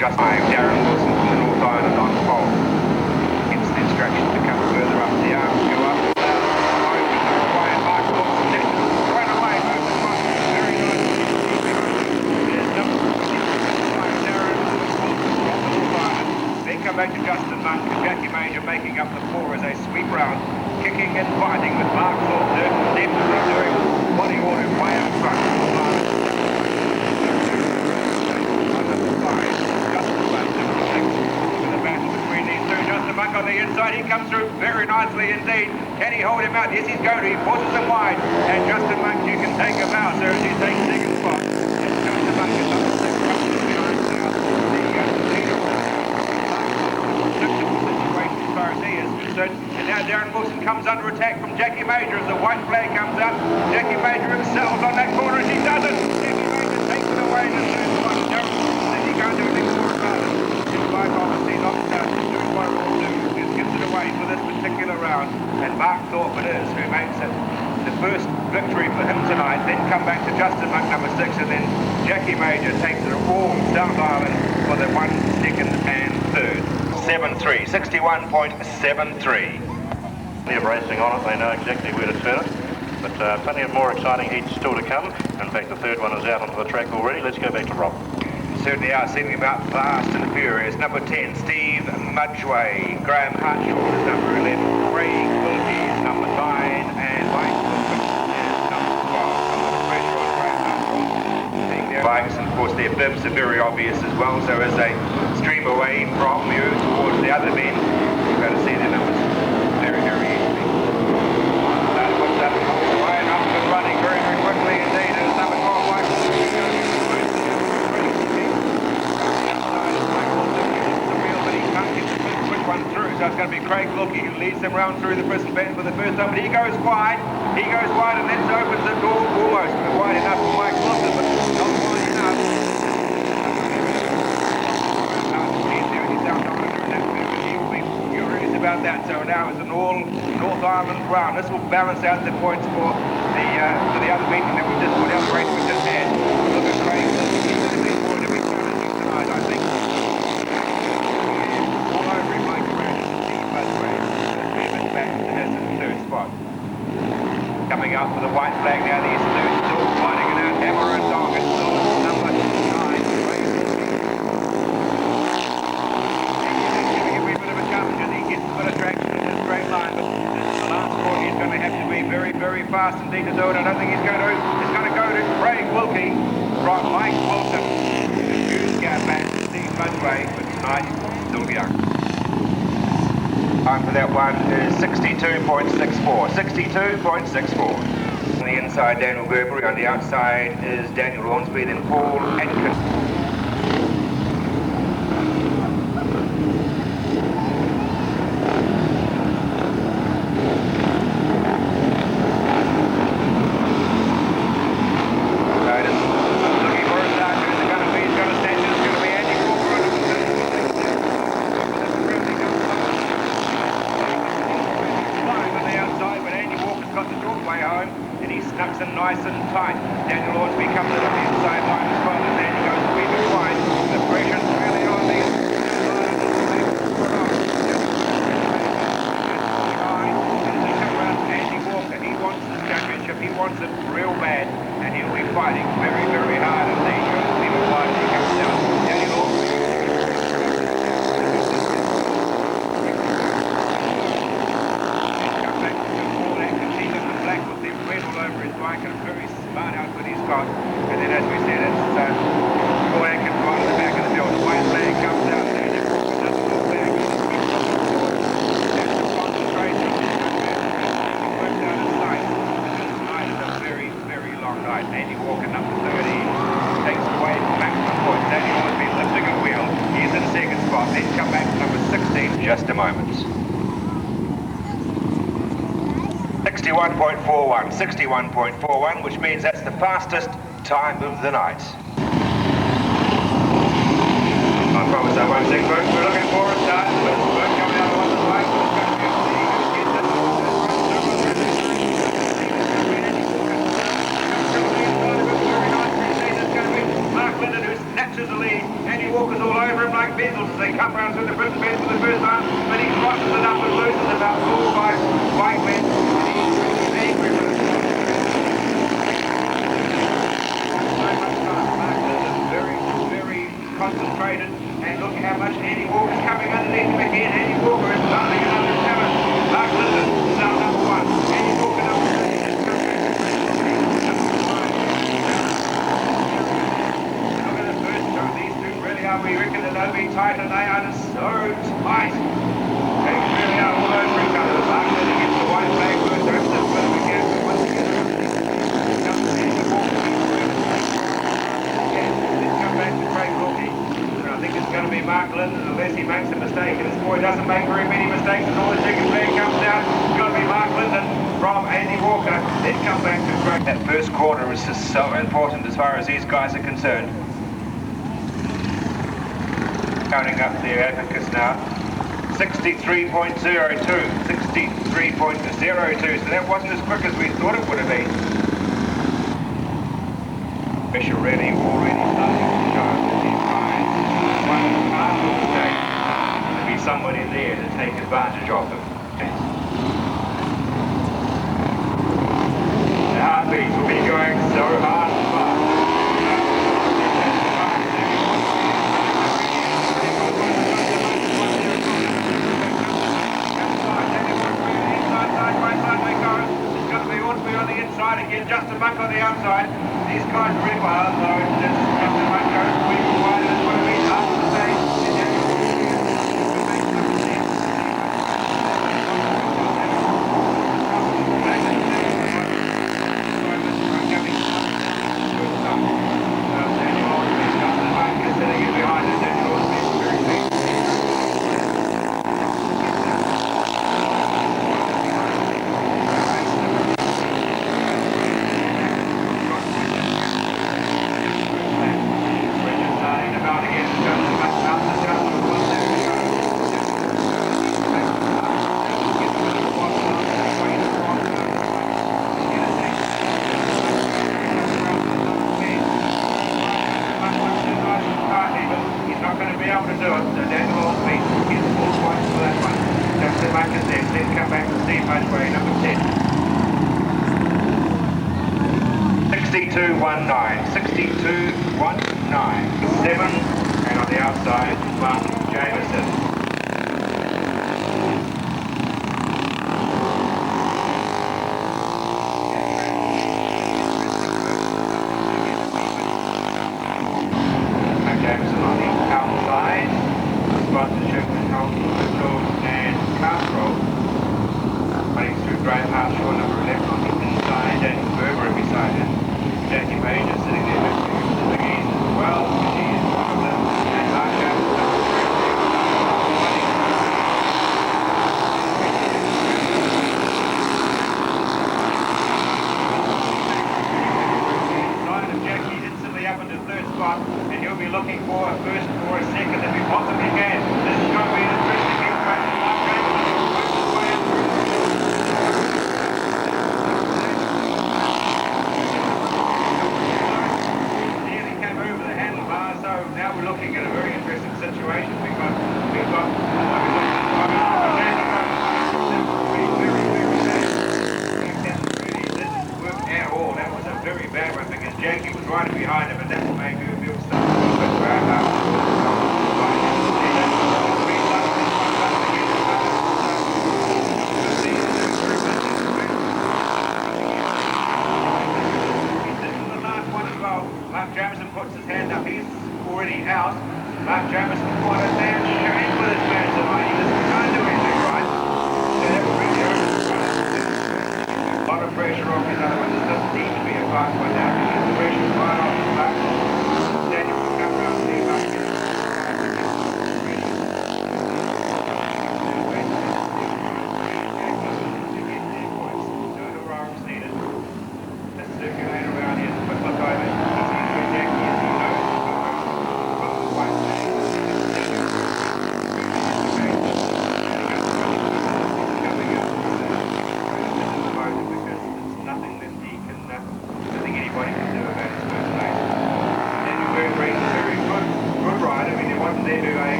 just Darren Wilson from the North Island on pole. Gets the instruction to come further up. The arms go up. Come back to Justin Monk and Jackie Major making up the four as they sweep round, kicking and fighting with Mark Thorpe definitely doing what he ought to way out front. Justin Monk with a battle between these two. Justin Monk on the inside, he comes through very nicely indeed. Can he hold him out? Yes, he's going to. He forces him wide. And Justin Monk, you can take him out, sir, as he takes second spot. And Justin Monk is up to six, comes to behind now. And now Darren Wilson comes under attack from Jackie Major as the white flag comes up. Jackie Major excels on that corner as he does it. Jackie Major takes it away and Darren Wilson, as he can't do anything more about it. His life obviously knocks out, doing what it will do. Just gives it away for this particular round. And Mark Thorpe it is who makes it the first victory for him tonight. Then come back to Justin Monk, number 6, and then Jackie Major takes it all South Island for the 1, 2nd and 3rd. 7-3, 61.73. Plenty of racing on it, they know exactly where to turn it, but plenty of more exciting heats still to come. In fact, the third one is out onto the track already. Let's go back to Rob. Certainly are sending him out fast and furious. Number 10, Steve Mudgway. Graham Hartshaw is number 11. Craig Wilkie is number 9. And Mike Wilson is number 12. Under pressure on Graham Hartshaw. Seeing their bikes, and of course their bibs are very obvious as well, so as they stream away from you towards the other men, you've got to see their numbers very, very easily. That puts up away and up and running very, very quickly indeed. And it's number 12, Mike one through, so it's going to be Craig Wilkie who leads them round through the prison bend for the first time, but he goes wide and then opens the door almost wide enough for Mike Wilson, but not wide enough. Furious about that, so now it's an all North Island round. This will balance out the points for the other meeting that we just put out, the race we just had. Look at Craig, he's going to be more than we challenging tonight, I think. All over him like around Steve Mudgway. Back to his third spot. Coming up for the white flag now, these two still fighting it out. Hammer and Dog is still number 9. Very, very fast indeed to do it. I don't think he's going to. It's going to go to Craig Wilkie from Mike Wilson. Huge gap back to Steve Mudgway, but tonight still young. Time for that one is 62.64. 62.64. On the inside, Daniel Gerbery. On the outside is Daniel Hornsby, then Paul Atkin. Nice and tight. Daniel Hornsby comes in on the inside line as well, and then he goes a wee bit wide. The pressure's really on the Andy Walker, he wants this championship, he wants it real bad, and he'll be fighting very, very hard indeed. He goes a wee bit wide as he comes down. Daniel Hornsby. And a very smart outfit he's got, and then as we said, it's Paul Atkins right at the back of the field. The white flag comes out there, and everyone does the flag. That's the concentration. He works out his sight. Tonight is a very, very long night. Andy Walker, number 30, takes away maximum points. Andy Hornsby lifting a wheel. He's in second spot. Then come back to number 16 just a moment. 61.41, 61.41, which means that's the fastest time of the night. I promise I won't sing, folks. We're looking for a start. We're coming out on the line. Mark Linden, who snatches the lead. Andy Walker's all over him. doesn't make very many mistakes at all. The second flag comes down. It's got to be Mark Linden from Andy Walker. Then come back to break. That first corner is just so important as far as these guys are concerned. Counting up their advocates now. 63.02. 63.02. So that wasn't as quick as we thought it would have been. Pressure really already starting to show that these guys one half of the day. There'll be somebody there to take advantage of them. The heartbeats will be going so hard and fast. On the inside again, just a buck on the outside. These guys are really well, so just a buck goes squeezing wide, and it's going to be up to the stage.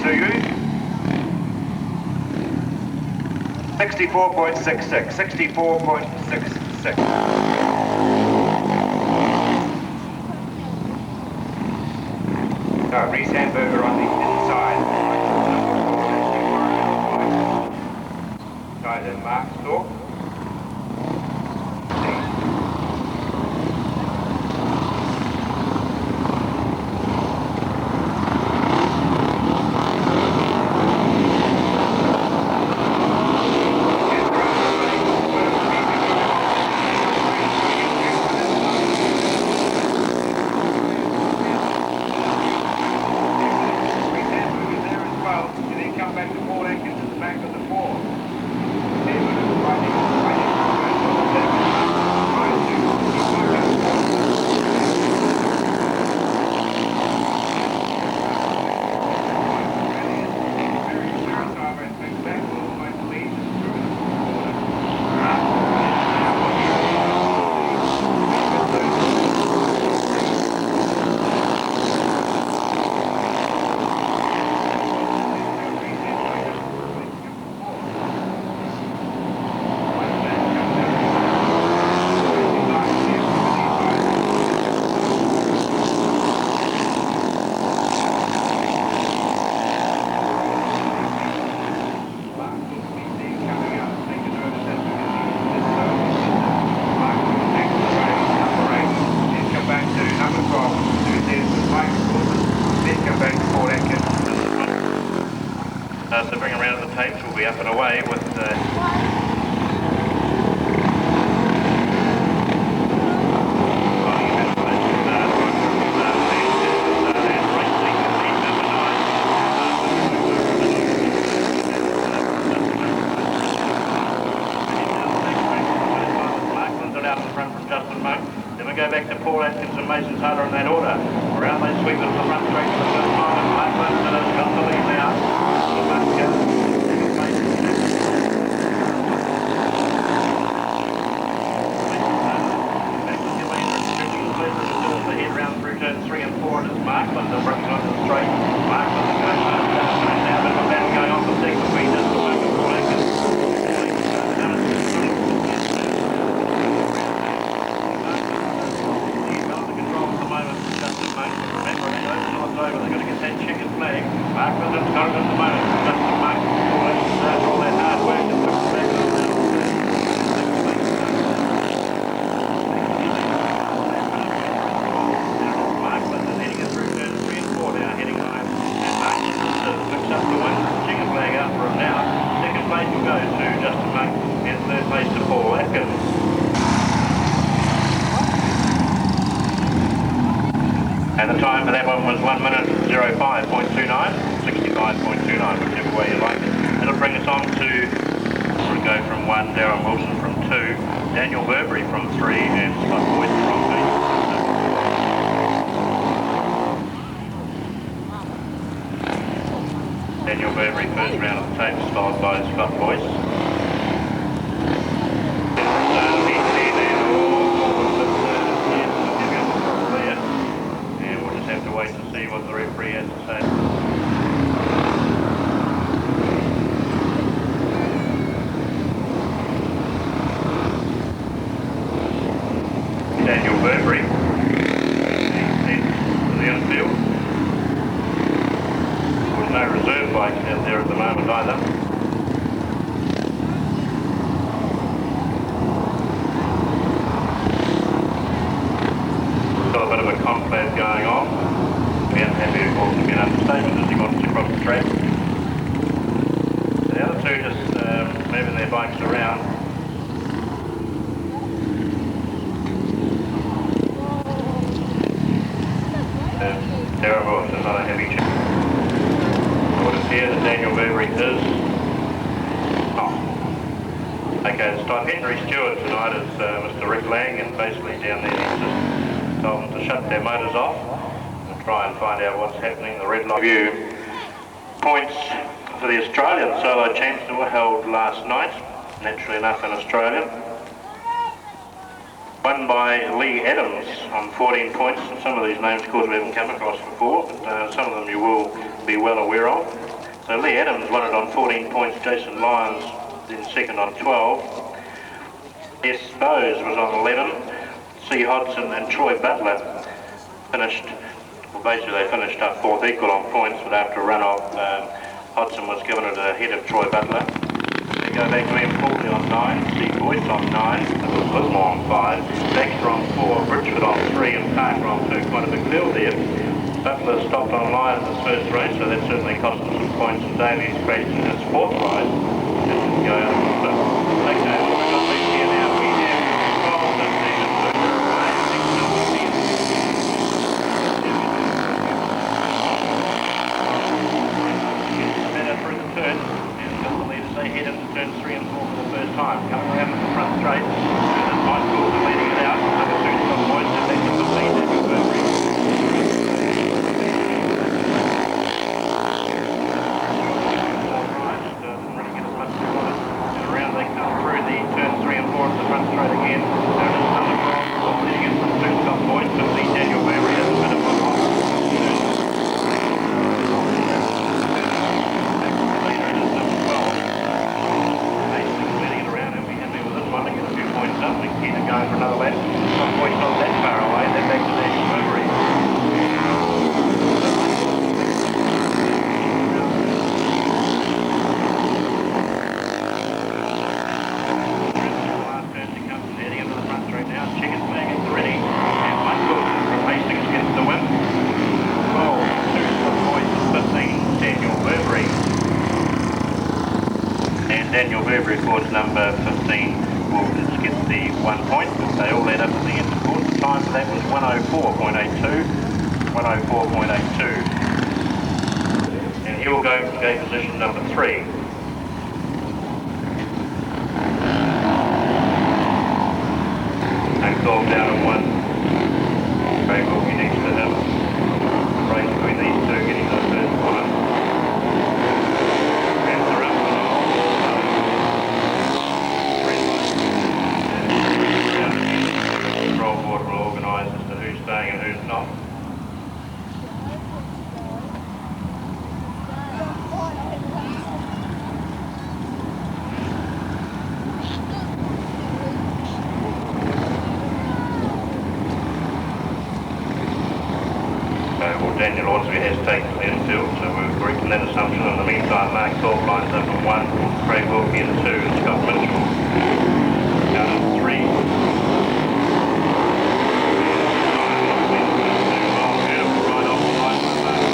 To you. 64.66. 64.66. Reese Hamburger on the inside. Guys in Mark Stork. so bring around the tapes, we'll be up and away with go back to Paul Atkins and Mason Taylor in that order. Around they sweep it to the front straight for the first time, and Blackburn has got the lead now. The back goes. The head round through turns 3 and 4, and it's Markland that brings it onto the straight. Markland is going down, now, but the battle going off the deck between us, the moment of Paul Atkins. They're going to get that chicken flag. Markland has got it at the moment. Justin Monk, all that hard work and puts it back on the Markland is heading it through turns 3 and 4 now, heading home. And Markland picks up the win. Chicken flag out for him now. Second place will go to Justin Monk and third place to Paul Atkins. And the time for that one was 1 minute 05.29, 65.29, whichever way you like it. It'll bring us on to, we'll go from 1, Darren Wilson from 2, Daniel Burberry from 3, and Scott Boyd from 8. Daniel Burberry first round of the tapes, followed by Scott Boyd. Have to wait to see what the referee has to say. Daniel Burberry, to the infield. There's no reserve bikes out there at the moment either. Got a bit of a conflab going on. We haven't had to call to be an understatement as he wants to cross the track. The other two just moving their bikes around. Terrible, it's not a heavy check. It would appear that Daniel Burberry is. Oh. Okay, it's like Henry Stewart tonight is Mr. Rick Lang, and basically down there he's just told them to shut their motors off. Try and find out what's happening. The red light view points for the Australian solo champs that were held last night, naturally enough in Australia. Won by Lee Adams on 14 points. Some of these names, of course, we haven't come across before, but some of them you will be well aware of. So Lee Adams won it on 14 points. Jason Lyons then second on 12. S. Bowes was on 11. C. Hodson and Troy Butler finished. Basically they finished up fourth equal on points, but after a run-off, Hodson was given it ahead of Troy Butler. They go back to Ian Pooley on 9, Steve Boyce on 9, it was Lismore on 5, Baxter on 4, Bridgeford on 3 and Parker on 2. Quite a big field there. Butler stopped on line in his first race, so that certainly cost him some points, and Davies crashed in his fourth ride. Didn't go out of order. Okay, what we've got left here now, we have 12 and they head into turns 3 and 4 for the first time. Coming around in the front straight, and Mike Gould leading it out. Number 2 Scott Boyd, and back to 15, Daniel Burberry. Really get as much as right. And around they come through the turns 3 and 4 into the front straight again. There is another cross, leading in from 2 Scott Boyd, 15 Daniel Burberry has a bit of a loss. Leader is number 12. Leading it around, and we Daniel Burberry, of course, number 15, will get the 1 point. They all add up at the end, of course. The time for that was 104.82. 104.82. And he will go for gate position number 3. And call down at 1. Craig Wilkie needs to have a race between these two, getting the first one. And they're up and all. The control board will organise as to who's staying and who's not. Daniel Ormsby has taken the infield, so we're correcting that assumption. In the meantime, Mark Thorpe lines up at 1, Craig Wilkie at 2, and Scott Mitchell down at 3. Beautiful right off the line by Mark.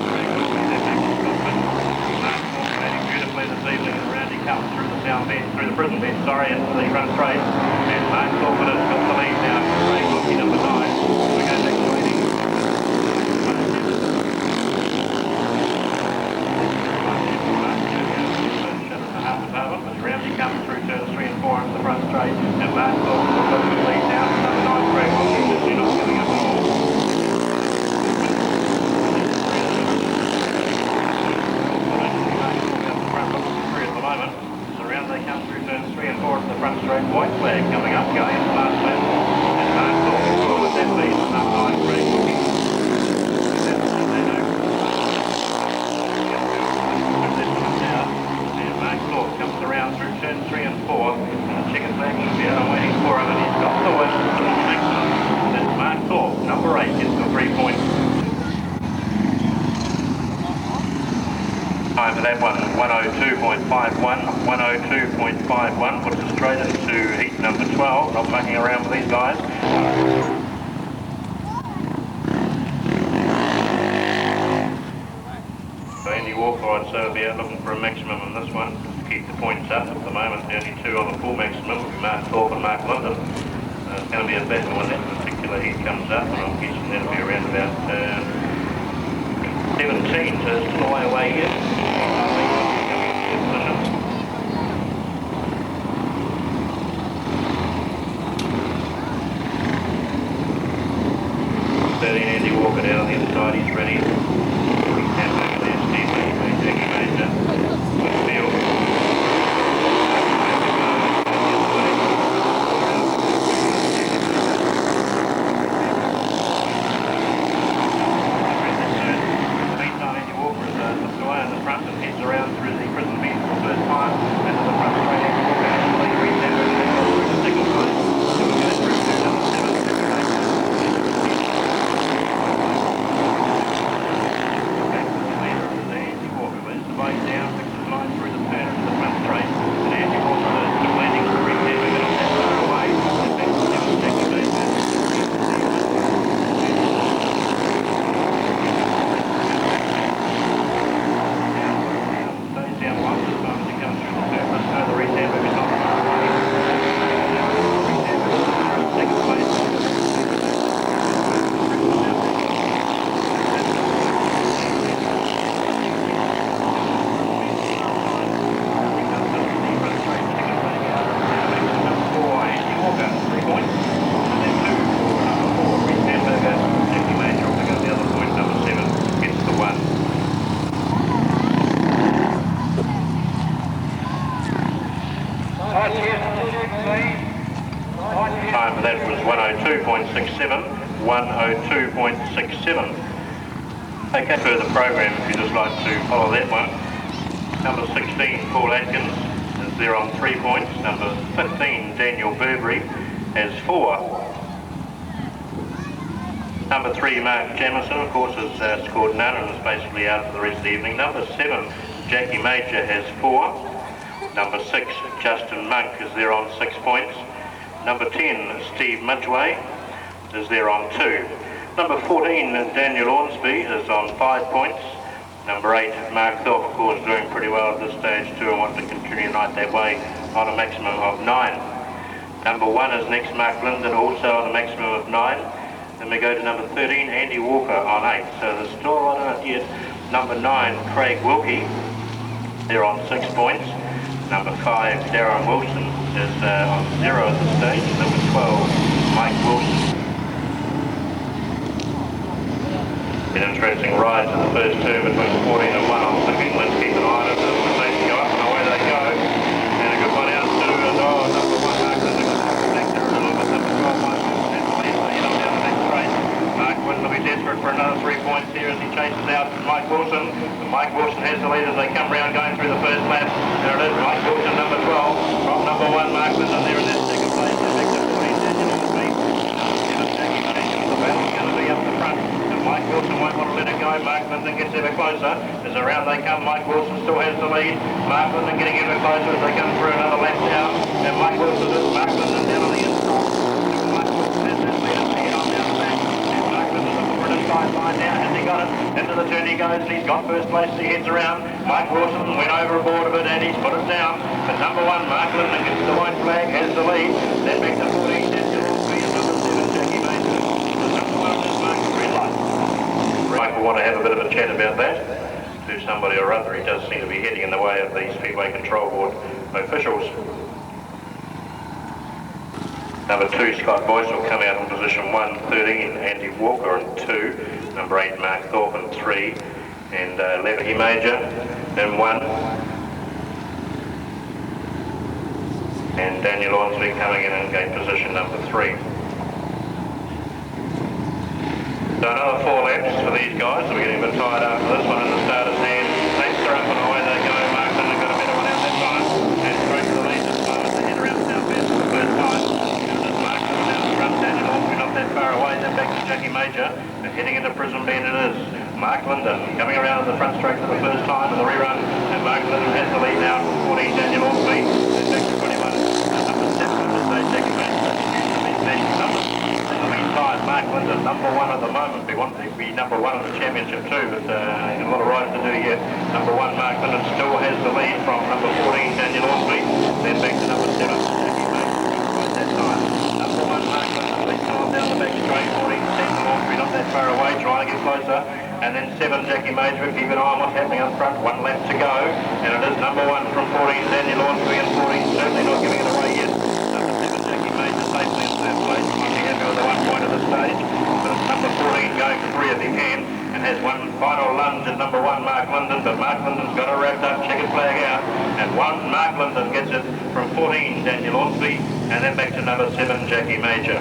Craig Wilkie there back to Scott Mitchell. Mark Thorpe batting beautifully this evening, and around he comes through the down bench, through the prison bench, sorry, into the front straight. And Mark Thorpe has got the lead now. Craig Wilkie number 9. We go next to Eddie. Around he comes through turns 3 and 4 into the front straight. And Mark Thorpe will go to the lead now. Number 9, Craig Wilkie, just not giving up at all. They come through turns 3 and 4 into the front straight. White flag coming up, going into the last lap. And Mark Thorpe will go with that lead. Number 9, Craig Wilkie. And Mark Thorpe comes around through turns 3 and 4. And the checkered flag should be out waiting for him. And he's got the win. That's Mark Thorpe, number 8, gets the 3 points. Time for that one, 102.51, 102.51, puts us straight into heat number 12, not mucking around with these guys. So Andy Walker, I'd say, will be out looking for a maximum on this one, to keep the points up at the moment. The only two on the full maximum will be Mark Thorpe and Mark Linden. It's going to be a battle when that particular heat comes up, and I'm guessing that'll be around about 17, so it's still a way away here. Andy Walker down on the inside, he's ready. He's back there, Speedway NZ, Major, Whitfield. Meantime, Andy Walker is looks away in the front and heads around through the prison bench for the first time. And to the front straight, Andy Walker actually reads out and then goes through the signal line. So we go through to number 7. Time for that was 102.67, 102.67. Okay, further program if you'd just like to follow that one. Number 16, Paul Atkins, is there on 3 points. Number 15, Daniel Burberry, has 4. Number 3, Mark Jamison, of course, has scored none and is basically out for the rest of the evening. Number 7, Jackie Major, has 4. Number 6, Justin Monk, is there on 6 points. Number 10, Steve Midgeway, is there on 2. Number 14, Daniel Ormsby, is on 5 points. Number 8, Mark Thorpe, of course, doing pretty well at this stage too and wants to continue right that way on a maximum of 9. Number 1 is next Mark Linden, also on a maximum of 9. Then we go to number 13, Andy Walker on 8. So there's still a lot on it yet. Number 9, Craig Wilkie, they're on 6 points. Number 5, Darren Wilson is on 0 at this stage. Number 12, Mike Wilson. An interesting ride to the first turn between 14 and 1. I'm thinking let's keep an eye on it as they go up and away they go. And a good one out to number 1 Mark Linden. Sector a little bit. Number 12 Mike Wilson has the lead on down the next straight. Mark Linden will be desperate for another 3 points here as he chases out Mike Wilson. But Mike Wilson has the lead as they come round going through the first lap. There it is, Mike Wilson number 12 from number 1 Mark Linden there in that second place. They're back to 14 Daniel on the speed. The battle's going to be up the front. Mike Wilson won't want to let it go. Mark Linden gets ever closer. As around they come, Mike Wilson still has the lead. Mark Linden getting ever closer as they come through another lap down. And Mike Wilson is Mark Linden down on the inside. Mike Wilson has that lead as they get on down the back. And Mark Linden looking for an inside line now. Has he got it? Into the turn he goes. He's got first place. He heads around. Mike Wilson went overboard of it and he's put it down. But number 1, Mark Linden gets the white flag, has the lead. Then back to 14, Daniel Ormsby and number 7, Jackie Major. Number 1 is Mark Red Light. Mike will want to have a bit of a chat about that to somebody or other. He does seem to be heading in the way of the Speedway Control Board officials. Number 2, Scott Boyce will come out in position 1, 13, Andy Walker in 2, number 8, Mark Thorpe in 3, and Levy Major in 1. And Daniel Ormsby coming in gate position number 3. So another 4 laps for these guys. So we're getting a bit tired after this one in the starter's hand. Laps are up and away they go. Mark Linden got a better one out that time. And straight to the lead this moment. They head around southwest for the first time. And this Mark Linden out the front. Daniel Ormsby not that far away. Then back to Jackie Major. And heading into Prison Bend it is. Mark Linden coming around at the front straight for the first time in the rerun. And Mark Linden has the lead now from 14 Daniel Ormsby. And back to 21. Number 7 to say Jackie Major. Mark Linden, number 1 at the moment. We want to be number 1 in the championship too, but a lot of riding to do yet. Number 1, Mark Linden still has the lead from number 14, Daniel Ormsby. Then back to number 7, Jackie Major. Right that time. Number 1, Mark Linden leads on down the back straight. 14, Daniel Ormsby not that far away, trying to get closer. And then 7, Jackie Major. Keep an eye on what's happening up front. 1 lap to go, and it is number 1 from 14, Daniel Ormsby, and 14 certainly not giving it away yet. Number 7, Jackie Major safely in third place. Might be happy with the 1 point at this stage. But it's number 14 going free if he can, and has one final lunge at number 1, Mark Linden. But Mark Linden's got it wrapped up, checkered flag out, and Mark Linden gets it from 14, Daniel Ormsby, and then back to number 7, Jackie Major.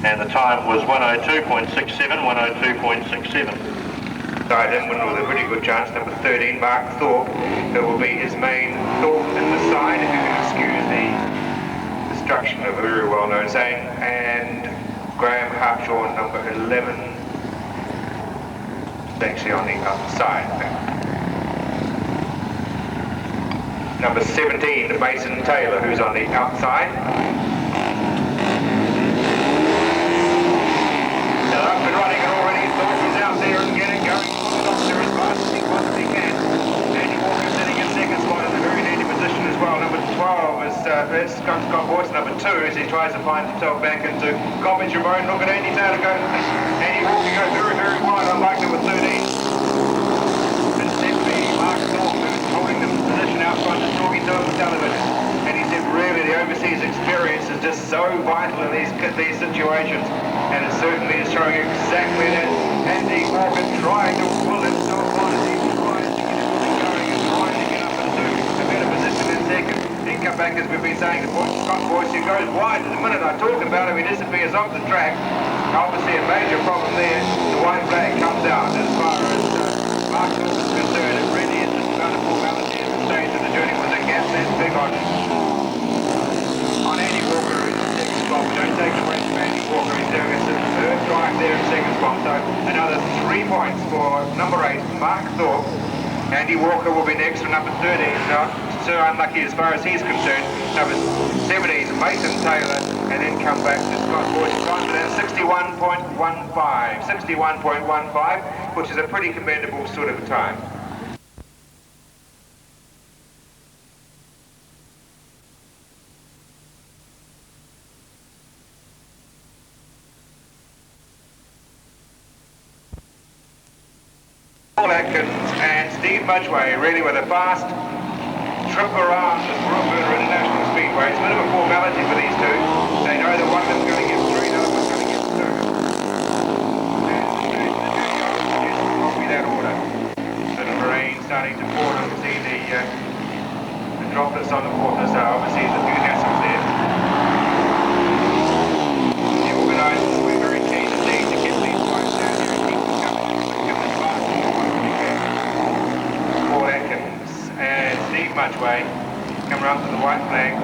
And the time was 102.67, 102.67. Side in with a really good chance, number 13, Mark Thorpe, who will be his main Thorpe in the side, if you can excuse the destruction of a very well-known saying, and Graham Harpshaw, number 11, is actually on the outside. Number 17, Mason Taylor, who's on the outside. They're up and running already. Thorpe is out there and getting going. There as fast as he possibly can. Andy Walker sitting in second spot in a very handy position as well. Number 12 is Scott Boyce. Number 2 as he tries to find himself back into Coppage Ramon. Look at Andy Taylor go. Andy Walker go very, very wide, unlike number 13. It's definitely Mark Thorpe who's holding the position out front and talking to him on television. And he said really the overseas experience is just so vital in these situations. And it certainly is showing exactly that. Andy Walker trying to pull himself on as he tries to get everything going and trying to get up into a better position in second. He come back, as we've been saying, Scott Boyce, who goes wide. The minute I talk about him, he disappears off the track. Obviously a major problem there. The white flag comes out as far as Mark Thorpe is concerned. It really is just about a formality at the stage of the journey with a gap that big on Andy Walker in the second spot. We don't take the away from Andy Walker. He's doing a superb drive there in second spot. So another 3 points for number 8, Mark Thorpe. Andy Walker will be next for number 13. Not so unlucky as far as he's concerned. Number 17, Mason Taylor, and then come back to Scott Boyce. Time for that 61.15, which is a pretty commendable sort of time. Atkins and Steve Mudgway, really with a fast trip around the Brookburner International Speedway. It's a bit of a formality for these two. They know that one of them's going to get 3, the other one's going to get 2. And copy that order. Bit of rain starting to pour. You can see the droplets on the water, so obviously there's a few hassles there. The organisers will be very keen indeed to get these guys down here and keep them coming as fast as they want to be fair. Paul Atkins and Steve Mudgway come around to the white flag.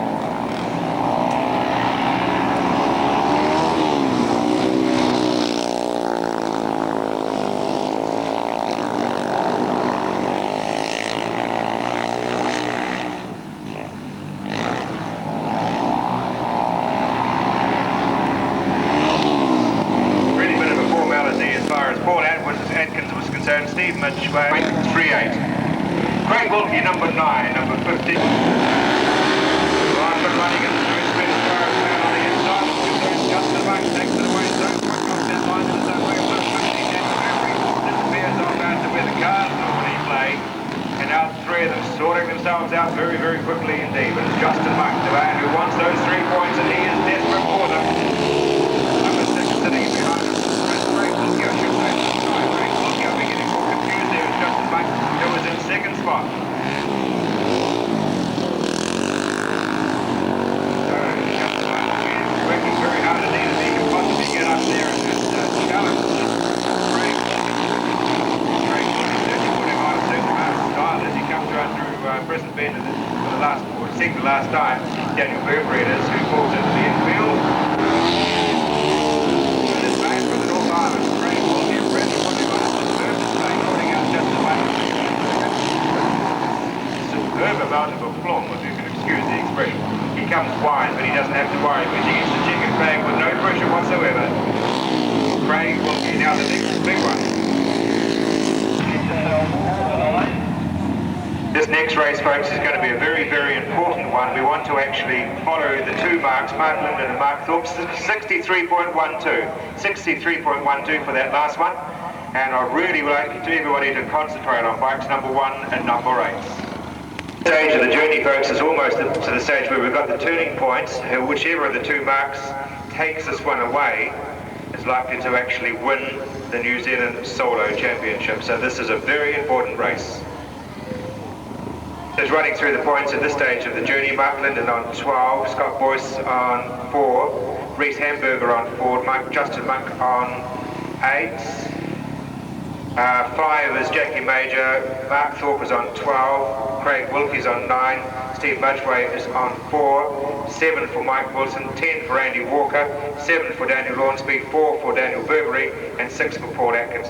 Really bit of a formality as far as Paul Atkins was concerned. Steve Mudgway 3-8. Craig Wilkie, number 9, number 15. Ryan running in the first spin as far as man on the inside. Justin Monk takes it away. Don't put off that line in his own way. Disappears off out to where the cars normally play. And now the 3 of them sorting themselves out very, very quickly indeed. But it's Justin Monk, the man who wants those 3 points, and he is desperate for them. Number 6 sitting behind him. Craig Wilkie, I should say. Craig Wilkie, I'll be getting more confused there with Justin Monk, who was in second spot. Working very hard indeed if he can possibly get up there and challenge Craig certainly putting on a certain amount of style as he comes right through Preston Bend for the last, or second to last time. Daniel Burberry it is who falls into the infield. And it's back for the North Island. Craig will get ready putting on his first play, putting out just the way. Superb amount of aplomb, if you can excuse the expression. He comes wide, but he doesn't have to worry because he gets the chicken flag with no pressure whatsoever. Craig will get now the next big one. This next race, folks, is going to be a very, very important one. We want to actually follow the 2 marks, Mark Linden and Mark Thorpe, 63.12. 63.12 for that last one. And I really would like everybody to concentrate on bikes number 1 and number 8. The stage of the journey, folks, is almost to the stage where we've got the turning points. Whichever of the 2 marks takes this one away is likely to actually win the New Zealand Solo Championship. So this is a very important race. Just running through the points at this stage of the journey. Mark Linden on 12, Scott Boyce on 4, Reese Hamburger on 4, Justin Monk on 8. 5 is Jackie Major, Mark Thorpe is on 12, Craig Wilkie's on 9, Steve Mudgway is on 4, 7 for Mike Wilson, 10 for Andy Walker, 7 for Daniel Lawnspeed, 4 for Daniel Burberry, and 6 for Paul Atkins.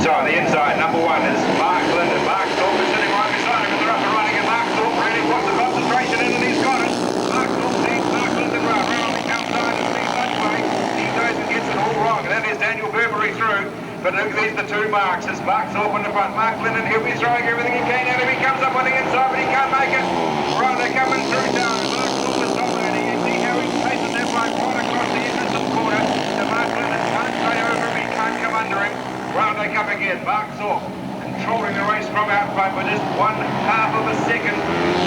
So on the inside, number 1 is Mark Linden. Mark Thorpe is sitting right beside him, and they're up and running, and Mark Thorpe really wants the concentration in, and he's got it. Mark Thorpe leads Mark Linden round. Round he comes down and Steve Mudgway. He goes and gets it all wrong, and that is Daniel Burberry through. But look, these are the 2 marks. It's Mark Thorpe in the front. Mark Linden, he'll be throwing everything he can at him. He comes up on the inside, but he can't make it. Round they're coming through down. Mark Thorpe is dominating. You see how he's placing that bike right across the entrance of the corner. So Mark Linden can't stay over him. He can't come under him. Round they come again, Mark Thorpe controlling the race from out front with just 1/2 of a second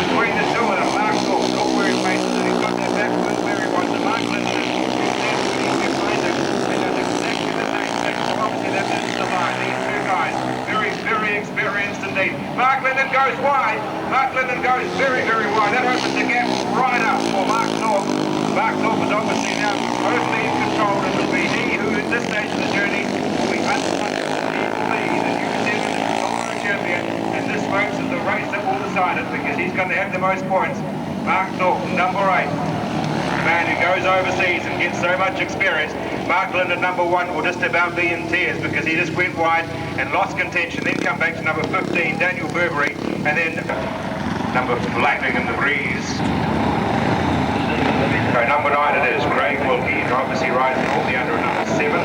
between the 2 of them. Mark Thorpe, look where he faces it, he's got that back foot where he wants it. Mark Linden is behind him, and does exactly the same thing. So obviously that is the line. These 2 guys, very, very experienced indeed. Mark Linden goes wide. Mark Linden goes very, very wide. That opens the gap right up for Mark Thorpe. Mark Thorpe is obviously now totally in control, and will be he who at this stage of the journey will be untouched. Champion, and this folks is the race that will decide it because he's going to have the most points. Mark Thorpe, number 8, the man who goes overseas and gets so much experience. Mark Linden, number 1, will just about be in tears because he just went wide and lost contention, then come back to number 15, Daniel Burberry, and then number flapping in the breeze. So number 9 it is, Craig Wilkie, obviously rides all the under number 7.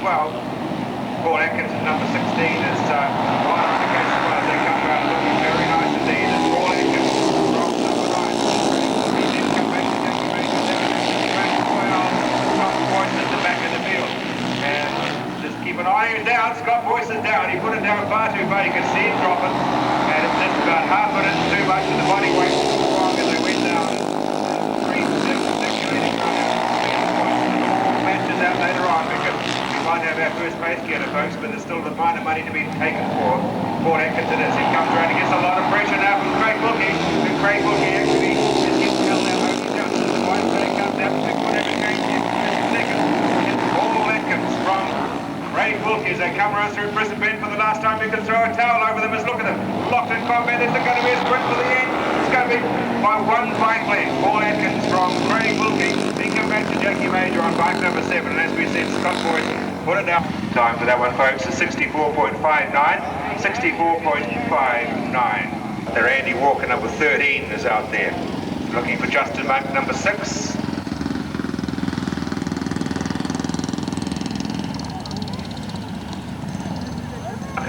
12. Paul Atkinson, number 16, is right on the case as well as they come around, looking very nice indeed. It's Paul Atkinson from number 9. He then come back to Jackie Major down at 12. Scott Boyce at the back of the field. And just keep an eye on him down. Scott Boyce is down. He put it down far too far. You can see him drop it. And it's just about half a minute too much of the body weight wrong as they went down. Circulating matches out later on because we might have our first base getter, folks, but there's still a fine of money to be taken for Paul Atkinson as he comes around. He gets a lot of pressure now from Craig Wilkie. And Craig Wilkie actually is getting held out only just as the white flag comes out to whatever game he second. It's Paul Atkins from Craig Wilkie as they come around through Brisbane for the last time. You can throw a towel over them. Just look at them. Locked in combat. It's going to be a sprint for the end. It's going to be by one bike length. Paul Atkins from Craig Wilkie. He come back to Jackie Major on bike number 7. And as we said, Scott Boyce put it down. Time for that one, folks, is 64.59. 64.59. Their Andy Walker, number 13, is out there. Looking for Justin Monk, number 6.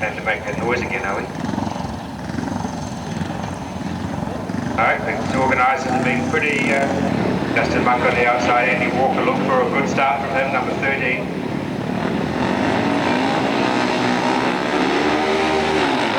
Have to make that noise again, are we? Alright, the organisers have been pretty, Justin Monk on the outside, Andy Walker look for a good start from him, number 13.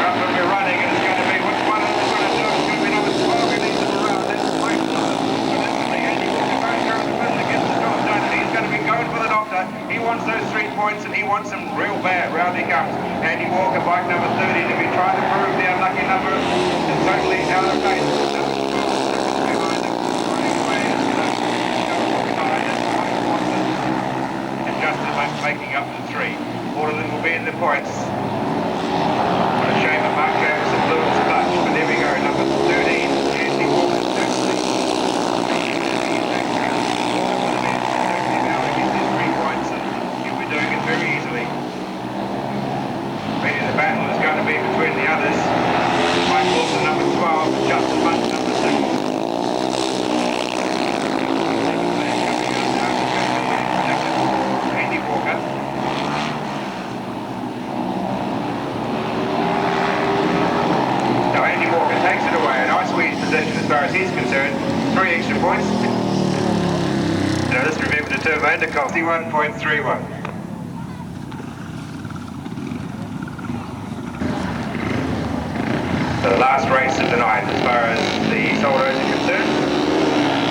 Well, when we're running, it's going to be, which one is it going to do? It's going to be number 12, he leads it around, that's the right one. But instantly, Andy Walker going through the middle to get the job done, and he's going to be going for the doctor. He wants those 3 points, and he wants them real bad. Round he comes. Andy Walker, bike number 30, to be trying to prove the unlucky number is totally out of pace. And Justin Monk making up the 3. All of them will be in the points. What a shame that Mark Travis and blew his clutch, but there we go, number 13, Andy Walker, certainly. Now to get these 3 points, and he'll be doing it very easily. Really, the battle is going to be between the others. Mike Wilson, number 12, Justin Monk, number 6. Andy Walker. So Andy Walker takes it away. A nice squeeze position as far as he's concerned. 3 extra points. Now let's remember the term under cost 1.31. So the last race of the night as far as the solos are concerned.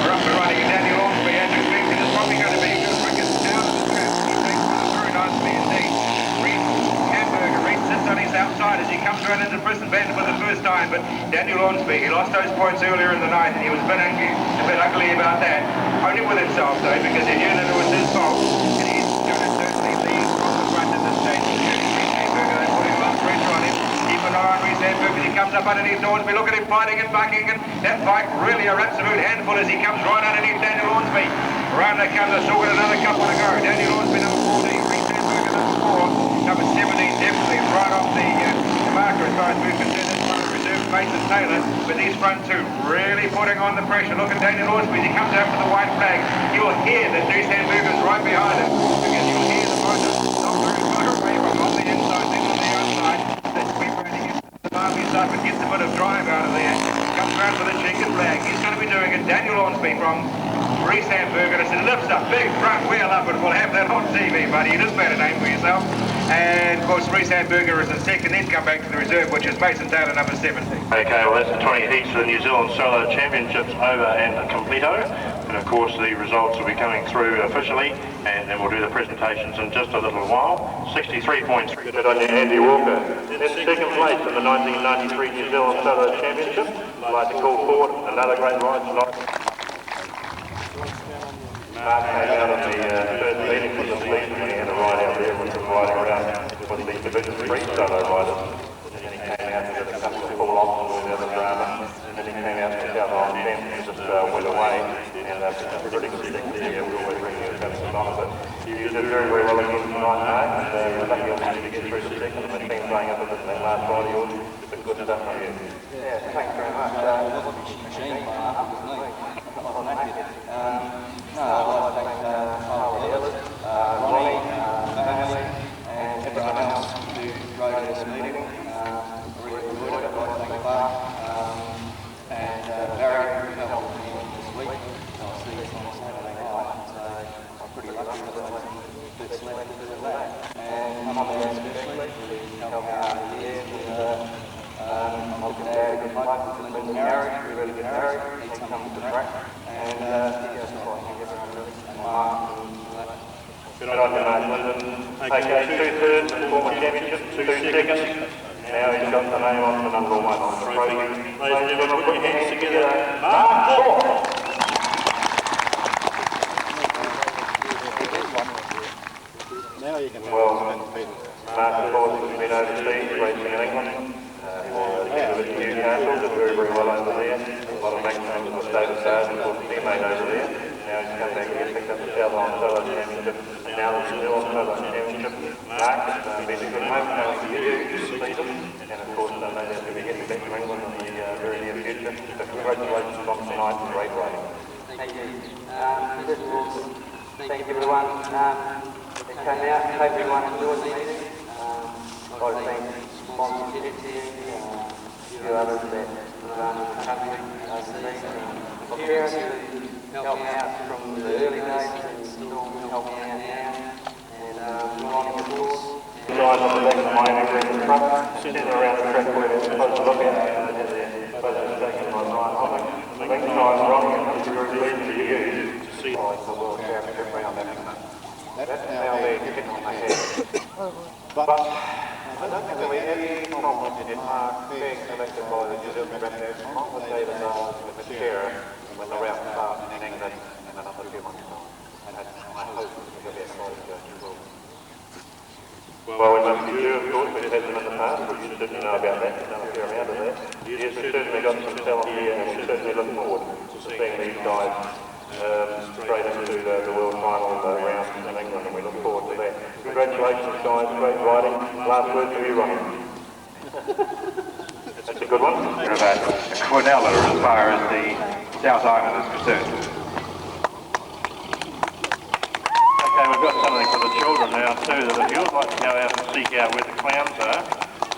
We're up and running, and Daniel Ormsby, as expected, is probably going to be the quickest down of the track. He takes it very nicely indeed. Reed sits on his outside as he comes around into Brisbane for the first time, but Daniel Ormsby, he lost those points earlier in the night, and he was a bit ugly about that. Only with himself though, because he knew that it was his fault, and he's going to certainly lead from the front at this stage. They're putting a lot of pressure on him. Keep an eye on Reed Sandberg as he comes up underneath Ormsby. Look at him fighting and bucking, and that bike really an absolute handful as he comes right underneath Daniel Ormsby. Around they come, they've still got another couple to go. Daniel Ormsby, number 14, Reed Sandberg, number 4, number 17, definitely right off the marker as far as we're concerned. Reserve Mason Taylor, but these front 2 really putting on the pressure. Look at Daniel Ormsby as he comes out with the white flag. You'll hear that Reed Sandberg is right behind him, because you'll hear the motor not very far away from on the inside, then on the outside. That sweep running into the Marvy side, but gets a bit of drive out of there. Comes around with a checkered flag. He's going to be doing it. Daniel Ormsby from Reed Sandberg, and it lifts a big front wheel up, and we'll have that on TV, buddy. You just made a name for yourself. And of course, Reed Sandberger is in second, then come back to the reserve, which is Mason Taylor, number 17. Okay, well that's the 20 heats for the New Zealand Solo Championships over and completo. And of course the results will be coming through officially, and then we'll do the presentations in just a little while. 63 points on Andy Walker. In second place in the 1993 New Zealand Solo Championship. I'd like to call forward another great ride tonight. Mark came out of the third meeting for the season when he had a ride out there with him riding around with the Division 3 solo riders. And then he came out with a couple of full offs and all the other drama. And then he came out to South Island 10 and just went away. And pretty consistently, we always bring you some on it. But you did very, very well again tonight, Mark. And you're lucky obviously to get through the second. And the team playing up with that last ride of yours. It's been good stuff from you. Yeah, thanks very much. No, I want to thank Ronnie, family, Good on you, Mark Linden. Okay, 2/3 and former championship, 2 seconds. Now he's got the name on the number 1 on the trophy. Ladies and gentlemen, put your hands together. Mark Paul. Now you can Well, Mark, of course, has been overseas racing in England. Newcastle, did very, very well over there. A lot of maximums in the state of South, of course, he made over there. Now he's come back here, picked up the South Island Solo Championship. Now the New Zealand Solo Championship. Mark, it's been a good home coming for you this season. And of course, no doubt you'll be getting back to England in the very near future. So congratulations on tonight, great race. Thank you. First of all, thank you everyone that came out. Hope everyone enjoyed the meeting. I'd like to thank sponsors here, a few others that run the country overseas. My parents who helped me out from the early days and still help me out now. And Ronnie, of course. Guys on the back of my own truck, sitting around the track where they're supposed to look at. Supposed to be taken by Ryan Hoffman. The next time, Ronnie, it's very pleased for you to see the World Championship round that. That's now they're hitting on the head. But I don't think there'll be any problem in Mark being selected by the New Zealand Granddad, not with David Dawes with the chair when the round starts in England in another few months' time. And I hope the best side is going to will. Well, we must be sure, of course, we've had them in the past, but you certainly know about that, we've done a fair amount of that. Yes, we've certainly got some talent here, and we're certainly looking forward to seeing these guys straight into the World Final round in England, and we look forward to that. Congratulations, guys, great riding. Last word to you, Ronnie. That's a good one. We're about a Quinella as far as the South Island is concerned. Okay, we've got something for the children now too, that if you'd like to go out and seek out where the clowns are,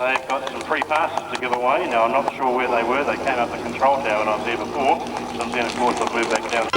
they've got some free passes to give away. Now, I'm not sure where they were. They came up the control tower when I was there before, and then of course I've moved back down.